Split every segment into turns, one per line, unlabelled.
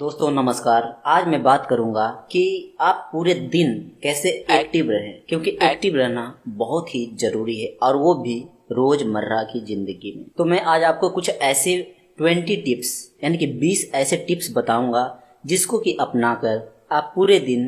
दोस्तों नमस्कार। आज मैं बात करूंगा कि आप पूरे दिन कैसे एक्टिव रहें, क्योंकि एक्टिव रहना बहुत ही जरूरी है और वो भी रोजमर्रा की जिंदगी में। तो मैं आज आपको कुछ ऐसे 20 टिप्स यानी कि 20 ऐसे टिप्स बताऊंगा जिसको कि अपनाकर आप पूरे दिन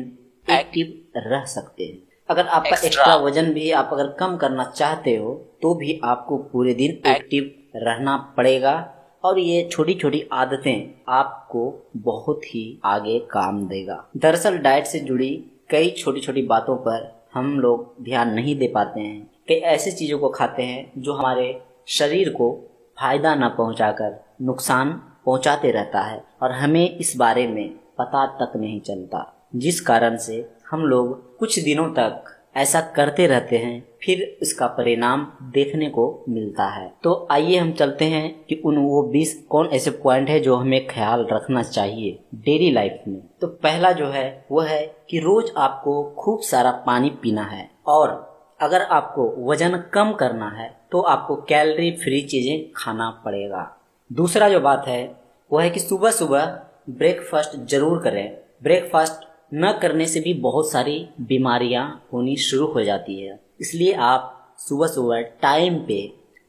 एक्टिव रह सकते हैं। अगर आपका एक्स्ट्रा वजन भी आप अगर कम करना चाहते हो तो भी आपको पूरे दिन एक्टिव रहना पड़ेगा और ये छोटी छोटी आदतें आपको बहुत ही आगे काम देगा। दरअसल डाइट से जुड़ी कई छोटी छोटी बातों पर हम लोग ध्यान नहीं दे पाते हैं। कई ऐसी चीज़ों को खाते हैं जो हमारे शरीर को फायदा न पहुंचाकर नुकसान पहुंचाते रहता है और हमें इस बारे में पता तक नहीं चलता, जिस कारण से हम लोग कुछ दिनों तक ऐसा करते रहते हैं, फिर इसका परिणाम देखने को मिलता है। तो आइए हम चलते हैं कि वो 20 कौन ऐसे पॉइंट है जो हमें ख्याल रखना चाहिए डेली लाइफ में। तो पहला जो है वो है कि रोज आपको खूब सारा पानी पीना है और अगर आपको वजन कम करना है तो आपको कैलोरी फ्री चीजें खाना पड़ेगा। दूसरा जो बात है वो है कि सुबह सुबह ब्रेकफास्ट जरूर करें। ब्रेकफास्ट न करने से भी बहुत सारी बीमारियां होनी शुरू हो जाती है, इसलिए आप सुबह सुबह टाइम पे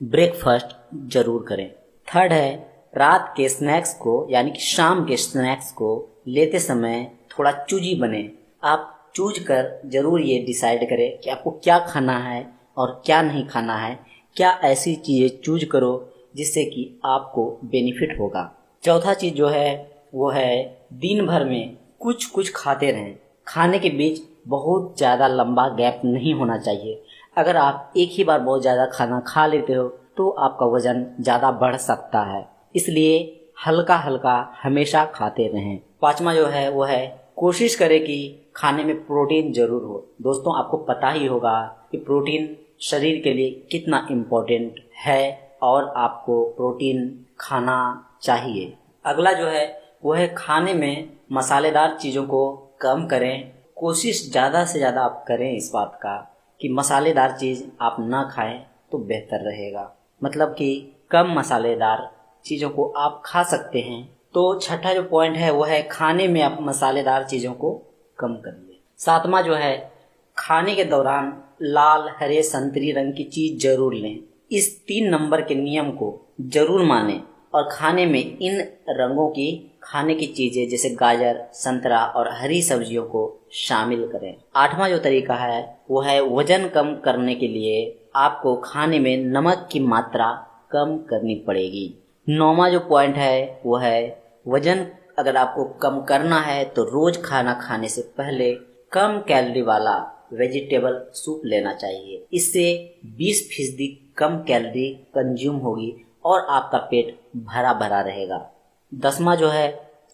ब्रेकफास्ट जरूर करें। थर्ड है, रात के स्नैक्स को यानी कि शाम के स्नैक्स को लेते समय थोड़ा चूजी बने। आप चूज कर जरूर ये डिसाइड करें कि आपको क्या खाना है और क्या नहीं खाना है। क्या ऐसी चीज़ें चूज करो जिससे कि आपको बेनिफिट होगा। चौथा चीज़ जो है वो है दिन भर में कुछ कुछ खाते रहें। खाने के बीच बहुत ज़्यादा लंबा गैप नहीं होना चाहिए। अगर आप एक ही बार बहुत ज़्यादा खाना खा लेते हो तो आपका वजन ज़्यादा बढ़ सकता है, इसलिए हल्का हल्का हमेशा खाते रहें। पांचवा जो है वो है कोशिश करें कि खाने में प्रोटीन जरूर हो। दोस्तों आपको पता ही होगा कि प्रोटीन शरीर के लिए कितना इम्पोर्टेंट है और आपको प्रोटीन खाना चाहिए। अगला जो है वो है खाने में मसालेदार चीज़ों को कम करें। कोशिश ज़्यादा से ज़्यादा आप करें इस बात का कि मसालेदार चीज़ आप ना खाएं तो बेहतर रहेगा, मतलब कि कम मसालेदार चीज़ों को आप खा सकते हैं। तो छठा जो पॉइंट है वो है खाने में आप मसालेदार चीज़ों को कम करिए। सातवां जो है खाने के दौरान लाल हरे संतरी रंग की चीज़ जरूर लें। इस 3 नंबर के नियम को जरूर मानें और खाने में इन रंगों की खाने की चीजें जैसे गाजर, संतरा और हरी सब्जियों को शामिल करें। आठवां जो तरीका है वो है वजन कम करने के लिए आपको खाने में नमक की मात्रा कम करनी पड़ेगी। नौवां जो पॉइंट है वो है वजन अगर आपको कम करना है तो रोज खाना खाने से पहले कम कैलोरी वाला वेजिटेबल सूप लेना चाहिए। इससे 20% कम कैलोरी कंज्यूम होगी और आपका पेट भरा भरा रहेगा। 10वां जो है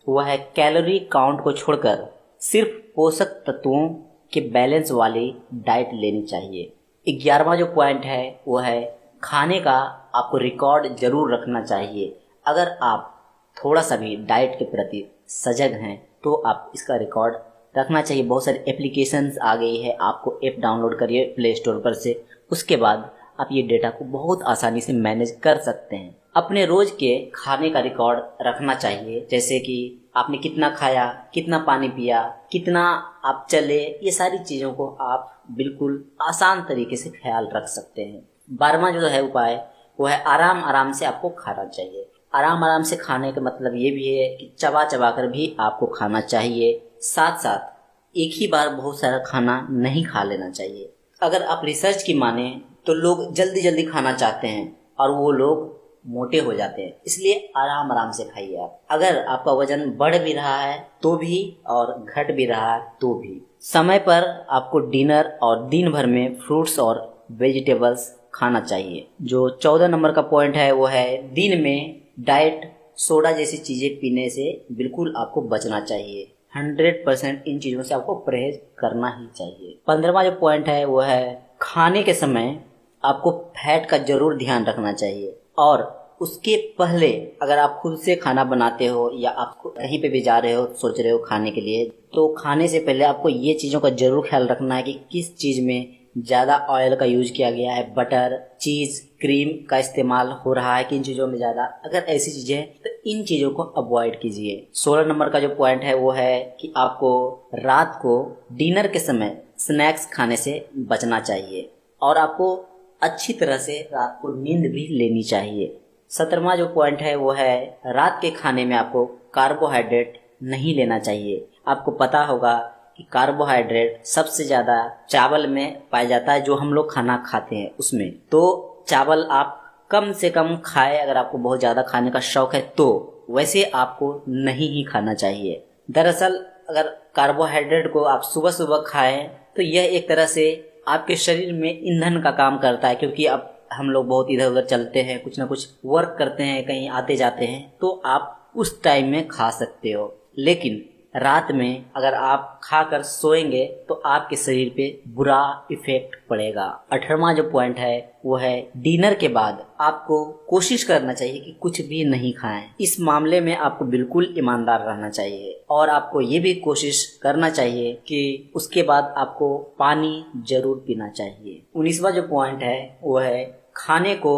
वह है कैलोरी काउंट को छोड़कर सिर्फ पोषक तत्वों के बैलेंस वाली डाइट लेनी चाहिए। 11वां जो पॉइंट है वह है खाने का आपको रिकॉर्ड जरूर रखना चाहिए। अगर आप थोड़ा सा भी डाइट के प्रति सजग हैं तो आप इसका रिकॉर्ड रखना चाहिए। बहुत सारी एप्लीकेशंस आ गई है, आपको ऐप डाउनलोड करिए प्ले स्टोर पर से, उसके बाद आप ये डेटा को बहुत आसानी से मैनेज कर सकते हैं। अपने रोज के खाने का रिकॉर्ड रखना चाहिए, जैसे कि आपने कितना खाया, कितना पानी पिया, कितना आप चले, ये सारी चीज़ों को आप बिल्कुल आसान तरीके से ख्याल रख सकते हैं। 12वां जो है उपाय वो है आराम आराम से आपको खाना चाहिए। आराम आराम से खाने का मतलब ये भी है कि चबा चबा कर भी आपको खाना चाहिए। साथ साथ एक ही बार बहुत सारा खाना नहीं खा लेना चाहिए। अगर आप रिसर्च की माने तो लोग जल्दी जल्दी खाना चाहते हैं और वो लोग मोटे हो जाते हैं, इसलिए आराम आराम से खाइए। आप अगर आपका वजन बढ़ भी रहा है तो भी और घट भी रहा है तो भी समय पर आपको डिनर और दिन भर में फ्रूट्स और वेजिटेबल्स खाना चाहिए। जो 14 नंबर का पॉइंट है वो है दिन में डाइट सोडा जैसी चीजें पीने से बिल्कुल आपको बचना चाहिए। 100% इन चीजों से आपको परहेज करना ही चाहिए। 15वां जो पॉइंट है वो है खाने के समय आपको फैट का जरूर ध्यान रखना चाहिए और उसके पहले अगर आप खुद से खाना बनाते हो या आप कहीं पे भी जा रहे हो, सोच रहे हो खाने के लिए, तो खाने से पहले आपको ये चीज़ों का जरूर ख्याल रखना है कि किस चीज़ में ज़्यादा ऑयल का यूज किया गया है। बटर, चीज़, क्रीम का इस्तेमाल हो रहा है कि इन चीज़ों में ज़्यादा, अगर ऐसी चीज़ें हैं तो इन चीज़ों को अवॉइड कीजिए। 16 नंबर का जो पॉइंट है वो है कि आपको रात को डिनर के समय स्नैक्स खाने से बचना चाहिए और आपको अच्छी तरह से रात को नींद भी लेनी चाहिए। 17वां जो पॉइंट है वो है रात के खाने में आपको कार्बोहाइड्रेट नहीं लेना चाहिए। आपको पता होगा कि कार्बोहाइड्रेट सबसे ज़्यादा चावल में पाया जाता है, जो हम लोग खाना खाते हैं उसमें। तो चावल आप कम से कम खाएं अगर आपको बहुत ज़्यादा खाने का शौक है तो, वैसे आपको नहीं ही खाना चाहिए। दरअसल अगर कार्बोहाइड्रेट को आप सुबह सुबह खाएं तो यह एक तरह से आपके शरीर में ईंधन का काम करता है, क्योंकि अब हम लोग बहुत इधर उधर चलते हैं, कुछ ना कुछ वर्क करते हैं, कहीं आते जाते हैं, तो आप उस टाइम में खा सकते हो। लेकिन रात में अगर आप खाकर सोएंगे तो आपके शरीर पे बुरा इफेक्ट पड़ेगा। 18वां जो पॉइंट है वो है डिनर के बाद आपको कोशिश करना चाहिए कि कुछ भी नहीं खाएं। इस मामले में आपको बिल्कुल ईमानदार रहना चाहिए और आपको ये भी कोशिश करना चाहिए कि उसके बाद आपको पानी जरूर पीना चाहिए। 19वां जो पॉइंट है वो है खाने को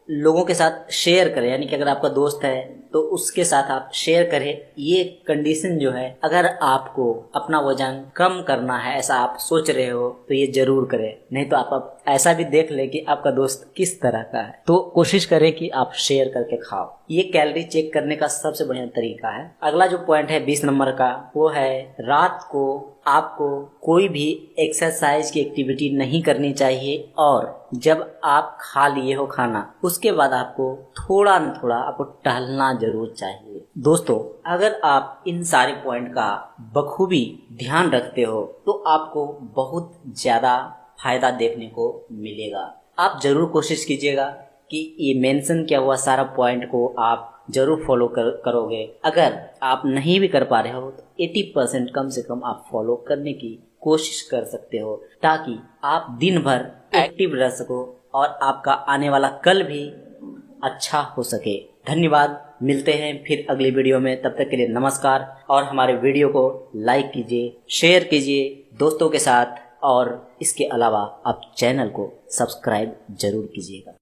लोगों के साथ शेयर करें, यानी कि अगर आपका दोस्त है तो उसके साथ आप शेयर करें। ये कंडीशन जो है, अगर आपको अपना वजन कम करना है ऐसा आप सोच रहे हो तो ये जरूर करें, नहीं तो आप ऐसा भी देख ले कि आपका दोस्त किस तरह का है, तो कोशिश करें कि आप शेयर करके खाओ। ये कैलोरी चेक करने का सबसे बढ़िया तरीका है। अगला जो पॉइंट है 20 नंबर का वो है रात को आपको कोई भी एक्सरसाइज की एक्टिविटी नहीं करनी चाहिए और जब आप खा लिए हो खाना उसके बाद आपको थोड़ा न थोड़ा आपको टहलना जरूर चाहिए। दोस्तों, अगर आप इन सारे पॉइंट का बखूबी ध्यान रखते हो तो आपको बहुत ज्यादा फायदा देखने को मिलेगा। आप जरूर कोशिश कीजिएगा कि ये मेंशन किया हुआ सारा पॉइंट को आप जरूर फॉलो करोगे। अगर आप नहीं भी कर पा रहे हो तो 80% कम से कम आप फॉलो करने की कोशिश कर सकते हो, ताकि आप दिन भर एक्टिव रह सको और आपका आने वाला कल भी अच्छा हो सके। धन्यवाद, मिलते हैं फिर अगली वीडियो में। तब तक के लिए नमस्कार और हमारे वीडियो को लाइक कीजिए, शेयर कीजिए दोस्तों के साथ और इसके अलावा आप चैनल को सब्सक्राइब जरूर कीजिएगा।